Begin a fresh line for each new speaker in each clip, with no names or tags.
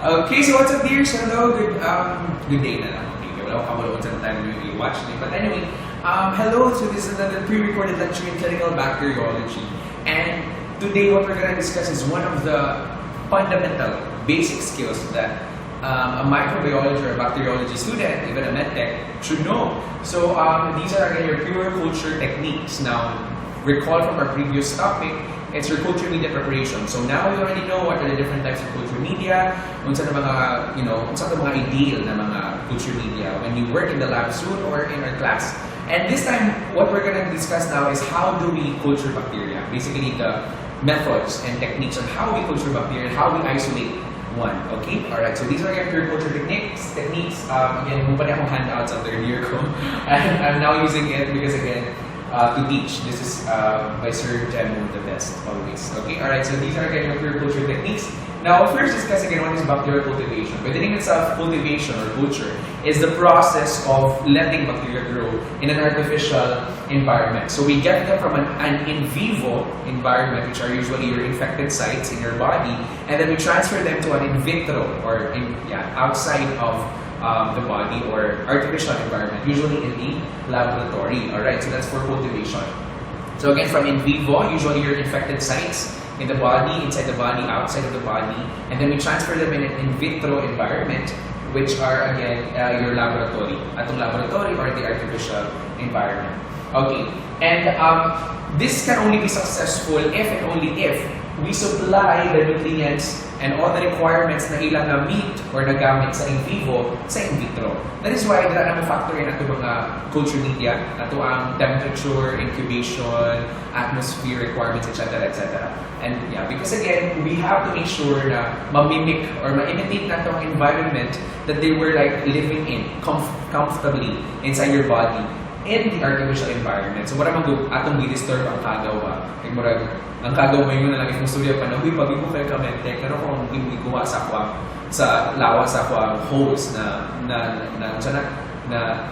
Okay, so what's up, dears? Hello, good day na lang. Okay, wala akong kabalawin sa time you watch me. But anyway, hello. So this is another pre-recorded lecture in clinical bacteriology. And today what we're going to discuss is one of the fundamental basic skills that a microbiology or a bacteriology student, even a medtech, should know. So these are again your pure culture techniques. Now, recall from our previous topic, it's your culture media preparation. So now we already know what are the different types of culture media, unsa na mga, unsa na mga ideal na mga culture media when you work in the lab soon or in our class. And this time, what we're going to discuss now is how do we culture bacteria. Basically, the methods and techniques on how we culture bacteria and how we isolate one. Okay? Alright, so these are your pure culture techniques. Again, muna akong handouts on third year ko. I'm now using it because again, to teach. This is by Sir Jemu, the best always. Okay, alright, so these are again your pure culture techniques. Now, I'll first discuss again what is bacterial cultivation. By the name itself, cultivation or culture is the process of letting bacteria grow in an artificial environment. So we get them from an in vivo environment, which are usually your infected sites in your body, and then we transfer them to an in vitro or outside of the body or artificial environment, usually in the laboratory. Alright, so that's for cultivation. So again, from in vivo, usually your infected sites in the body, inside the body, outside of the body, and then we transfer them in an in vitro environment, which are again your laboratory, atong laboratory or the artificial environment. Okay, and this can only be successful if and only if we supply the nutrients and all the requirements na ilang na meet or nagamit sa in vivo sa in vitro. That is why dira na factor in ato mga culture media, ato ang temperature, incubation, atmosphere requirements, etc., etc. And because again, we have to make sure na ma-mimic or ma-imitate na itong environment that they were like living in comfortably inside your body in the artificial environment. So wala atong di-disturb ang kagaw ang kagaw mo yun na lang if musturya pa na, pag mo kayo ka-medtech, pero kung iguwa sa kwa, sa lawa sa kwa host na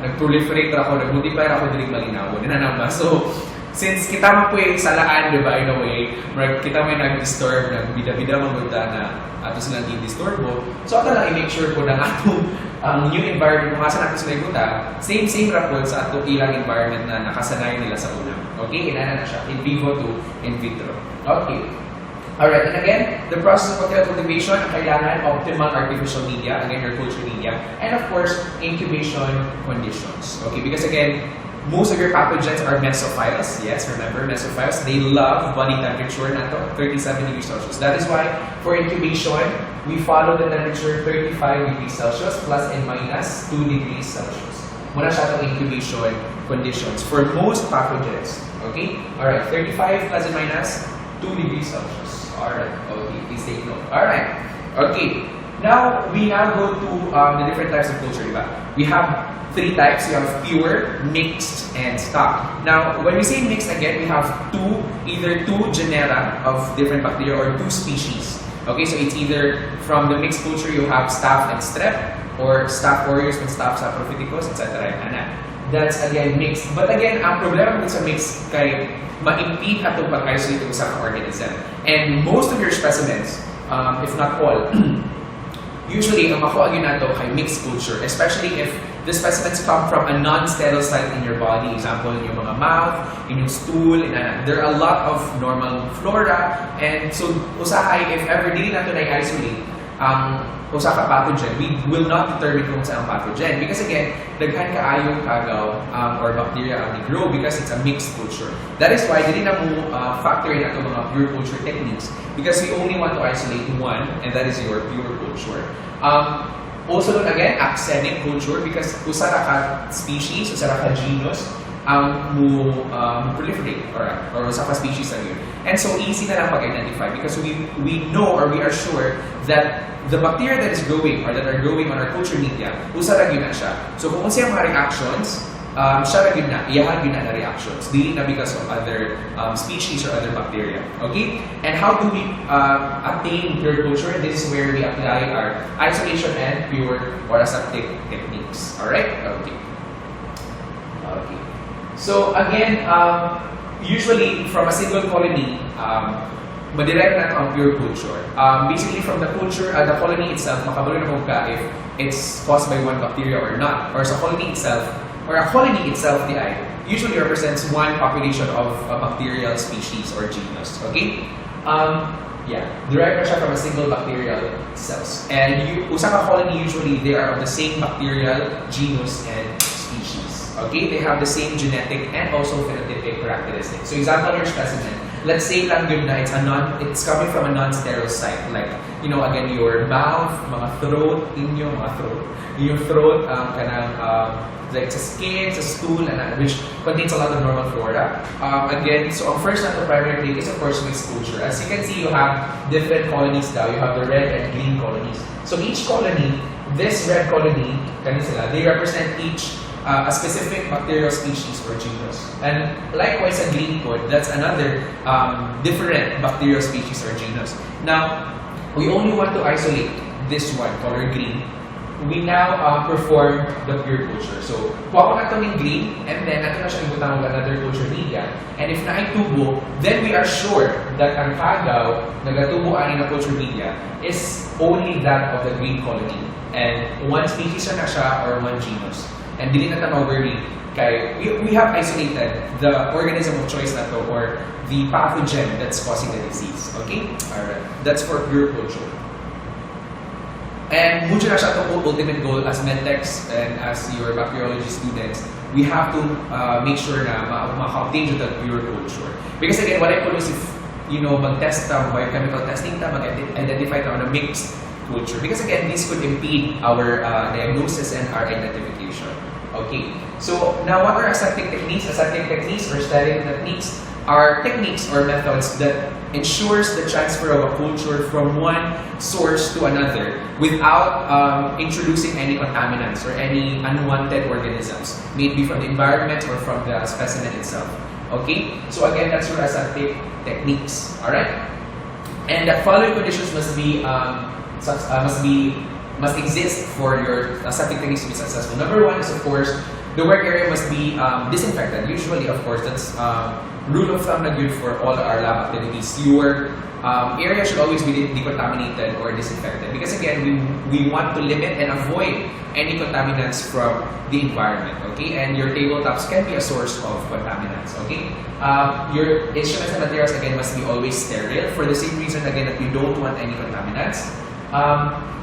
nag-proliferate ako, nag-multiply ako din malinawon. So, since kita mo po salaan, di ba, in a way, kita mo nag-disturb, nagbida-bida mamunta na ato silang i-disturb mo. So, ako lang i-make sure ko na atong new environment, kung asan natin sila iguta, same rapod sa atong ilang environment na nakasanay nila sa una. Okay, inana na siya, in vivo to in vitro. Okay. Alright, and again, the process of bacterial cultivation, kailangan optimal artificial media, again, your culture media, and of course, incubation conditions. Okay, because again, most of your pathogens are mesophiles. Yes, remember, mesophiles, they love body temperature na to, 37 degrees Celsius. That is why, for incubation, we follow the temperature 35 degrees Celsius plus and minus 2 degrees Celsius. Muna siya itong incubation conditions for most pathogens. Okay? Alright, 35 plus and minus 2 degrees Celsius. Alright, okay, please take note. Alright, okay. Now, we now go to the different types of culture, diba? We have three types. We have pure, mixed, and stock. Now, when we say mixed, again, we have either two genera of different bacteria or two species. Okay, so it's either from the mixed culture, you have staph and strep, or staph aureus and staph saprophyticus, etc. That's again mixed. But again, ang problema dun sa mixed kay ma-impede atong pag-isolate ng isang organism. And most of your specimens, if not all, usually ang makuha yun nato kay mixed culture, especially if the specimens come from a non-sterile site in your body. Example, in your mga mouth, in your stool, there are a lot of normal flora. And so, usahay, if ever dili nato na-isolate, usa ka pathogen, we will not determine kung saan pathogen. Because again, daghan kaayong kagaw or bacteria ang grow because it's a mixed culture. That is why, dili na mo factor in ato mga pure culture techniques because we only want to isolate one, and that is your pure culture. Also, again, academic culture because usa ka species, usa ka genus, ang proliferate or usa ka species ang yun. And so, easy na lang pag-identify because we know or we are sure that the bacteria that is growing or that are growing on our culture media, usa ra gyud na siya. So, kung unsay mga reactions, siya ra gyud na, iyahan gyud na reactions, dili na because of other species or other bacteria. Okay? And how do we attain pure culture? This is where we apply our isolation and pure or aseptic techniques. Alright? Okay. Okay. So again, usually from a single colony, madirect na ang pure culture. Basically, from the culture, the colony itself, makabalo na kung if it's caused by one bacteria or not. Or sa colony itself, or a colony itself, the I, usually represents one population of a bacterial species or genus. Okay? Derived na siya from a single bacterial cells. And usa ka colony, usually, they are of the same bacterial genus and species. Okay? They have the same genetic and also phenotypic characteristics. So, example, your specimen. Let's say lang yun na it's coming from a non-sterile site. Like, again, your mouth, mga throat, yung throat, like sa skin, sa stool, which contains a lot of normal flora. Again, so ang first na the primary take is of course mixed culture. As you can see, you have different colonies now. You have the red and green colonies. So each colony, this red colony, they represent each a specific bacterial species or genus. And likewise, a green code, that's another different bacterial species or genus. Now, we only want to isolate this one, color green. We now perform the pure culture. So, kuha ko na ito ng green, and then natin na siya ibutang another culture media. And if naitubo, then we are sure that ang kagaw na gatubuan ng culture media is only that of the green colony. And one species na siya or one genus. And dili na tayo worry kay we have isolated the organism of choice na to or the pathogen that's causing the disease. Okay? Alright. That's for pure culture. And muna na siya itong ultimate goal as medtechs and as your bacteriology students, we have to make sure na ma-obtain the pure culture. Because again, what I call is if, mag-test ta, biochemical testing ta, mag-identify ta on a mixed culture. Because again, this could impede our diagnosis and our identification. Okay, so now what are aseptic techniques? Aseptic techniques or sterile techniques are techniques or methods that ensures the transfer of a culture from one source to another without introducing any contaminants or any unwanted organisms, maybe from the environment or from the specimen itself. Okay, so again, that's your aseptic techniques. All right, and the following conditions must exist for your aseptic techniques to be successful. Number one is, of course, the work area must be disinfected. Usually, of course, that's rule of thumb na good for all our lab activities. Your area should always be decontaminated or disinfected because, again, we want to limit and avoid any contaminants from the environment. Okay, and your tabletops can be a source of contaminants. Okay, your instruments and materials again must be always sterile for the same reason again that we don't want any contaminants.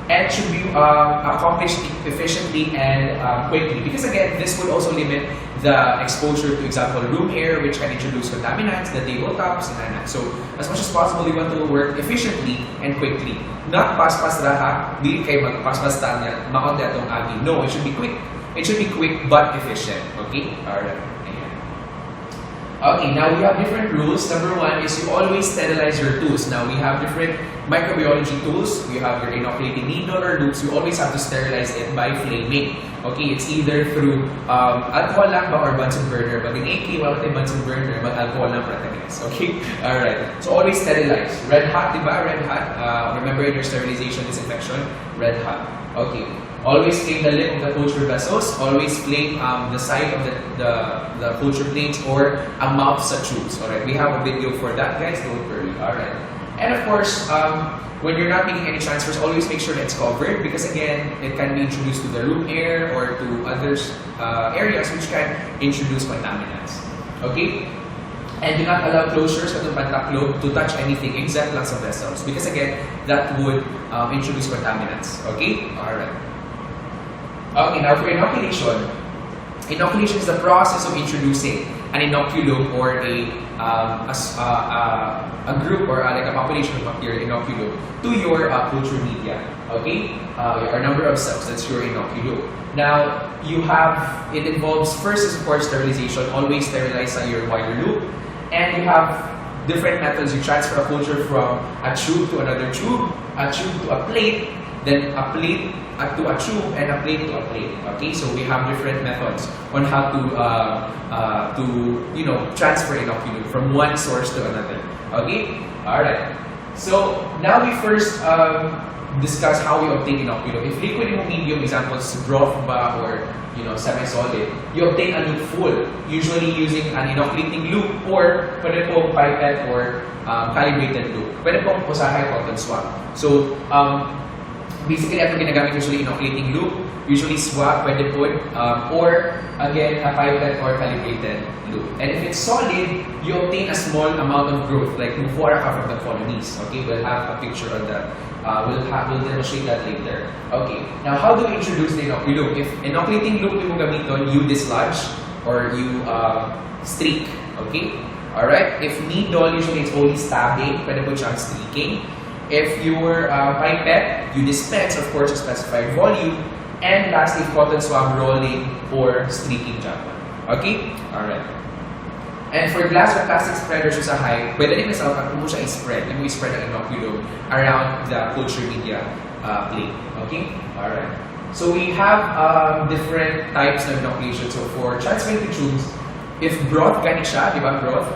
And should be accomplished efficiently and quickly. Because again, this would also limit the exposure to, example, room air, which can introduce contaminants, the tabletops, and so as much as possible, we want to work efficiently and quickly. Not pas-pas raha, di kayo mag-pas-pas tanya, maon na itong agi. No, it should be quick. It should be quick but efficient. Okay? Alright. Okay, now we have different rules. Number one is you always sterilize your tools. Now we have different microbiology tools. We have your inoculating needle or loops. You always have to sterilize it by flaming. Okay, it's either through alcohol lang ba or Bunsen burner. But in AK, wala tayo Bunsen burner, but alcohol lang protagonist. Okay? Alright. So always sterilize. Red hot, diba? Red hot. Remember in your sterilization disinfection? Red hot. Okay. Always flame the lip of the culture vessels. Always flame the side of the culture plates or a mouth sa tubes. Alright, we have a video for that, guys. Don't worry. Alright. And of course, when you're not making any transfers, always make sure that it's covered because again, it can be introduced to the room air or to other areas which can introduce contaminants. Okay? And do not allow closures at the pantaklo to touch anything except lang sa vessels because again, that would introduce contaminants. Okay? Alright. Okay, now for inoculation. Inoculation is the process of introducing an inoculum or a group or like a population of bacteria inoculum to your culture media. Okay, or number of cells. That's your inoculum. Now it involves first is of course sterilization. Always sterilize your wire loop, and you have different methods. You transfer a culture from a tube to another tube, a tube to a plate, then a plate to a tube, and a plate to a plate. Okay, so we have different methods on how to transfer inoculum from one source to another. Okay, all right. So now we first discuss how you obtain inoculum. If liquid yung medium, examples, broth ba or semi-solid, you obtain a loop full, usually using an inoculating loop or pwede pong pipette or calibrated loop. Pwede pong usahay cotton swab. So, basically, ito ginagamit usually inoculating loop, usually swab, pwede po, or again, a pipette or calibrated loop. And if it's solid, you obtain a small amount of growth, like mufora ka from the colonies. Okay, we'll have a picture on that. We'll demonstrate that later. Okay, now how do we introduce the inoculum? If inoculating loop yung gamiton, you dislodge or you streak. Okay, alright. If needle, usually it's only stabbing, pwede po siyang streaking. If your pipette, you dispense, of course, a specified volume. And lastly, cotton swab rolling or streaking Japan. Okay? Alright. And for glass or plastic spreaders sa high, pwede rin sa kung mo siya i-spread. Yung i-spread ang inoculum around the culture media plate. Okay? Alright. So we have different types of inoculation. So for transmitted tubes, if broth ganit siya, di ba broth?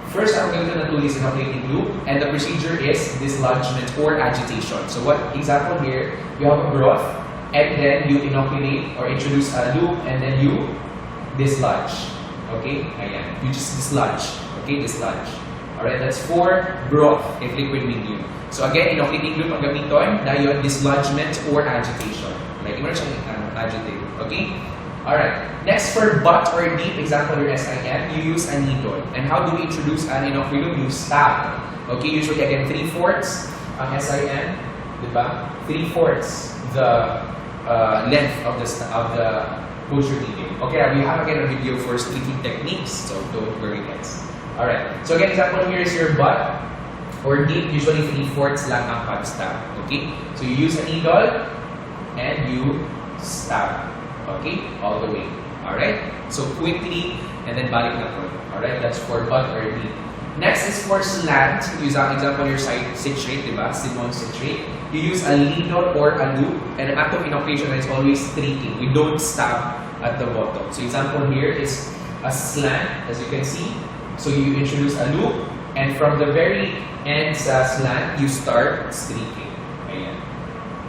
First, ang gagawin na tool is inoculating loop, and the procedure is dislodgement or agitation. So what example here, you have a broth, and then you inoculate or introduce a loop, and then you dislodge. Okay? Ayan. You just dislodge. Okay? Dislodge. Alright, that's for broth, if liquid medium. So again, inoculating loop ang gamiton, na yun, dislodgement or agitation. Like, mo na siyang agitate. Okay? Alright. Next, for butt or deep, example your SIM, you use a needle. And how do we introduce an inoculum? You stab. Okay, usually again 3/4 ang SIM, diba? 3/4 the length of the culture medium. Okay, we have again a video for streaking techniques, so don't worry guys. Alright. So again, example here is your butt or deep, usually 3/4 lang ang pag-stab. Okay? So you use a needle and you stab. Okay? All the way. Alright? So quickly, and then balik na po. Alright? That's for butt or deep. Next is for slant. Use an example your citrate, diba? Simon citrate. You use a needle or a loop, and an act of inoculation is always streaking. We don't stab at the bottom. So example here is a slant, as you can see. So you introduce a loop, and from the very end sa slant, you start streaking. Ayan.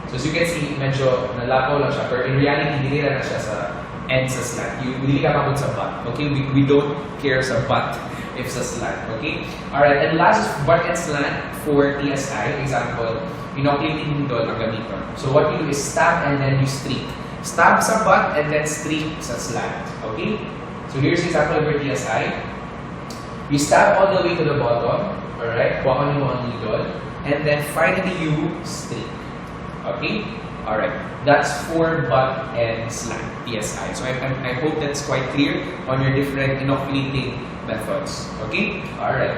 So as you can see, medyo nalapaw lang siya. Pero in reality, hindi na siya sa end sa slant. Hindi ka mabot sa butt. Okay? We don't care sa butt if sa slant. Okay? Alright. And last is butt and slant for TSI. Example, inoculating needle ang gamiton. So what you do is stab and then you streak. Stab sa butt and then streak sa slant. Okay? So here's example of your TSI. You stab all the way to the bottom. Alright? Kuha mo ang needle. And then finally you streak. Okay? Alright. That's for butt and slant, PSI. So I hope that's quite clear on your different inoculating methods. Okay? Alright.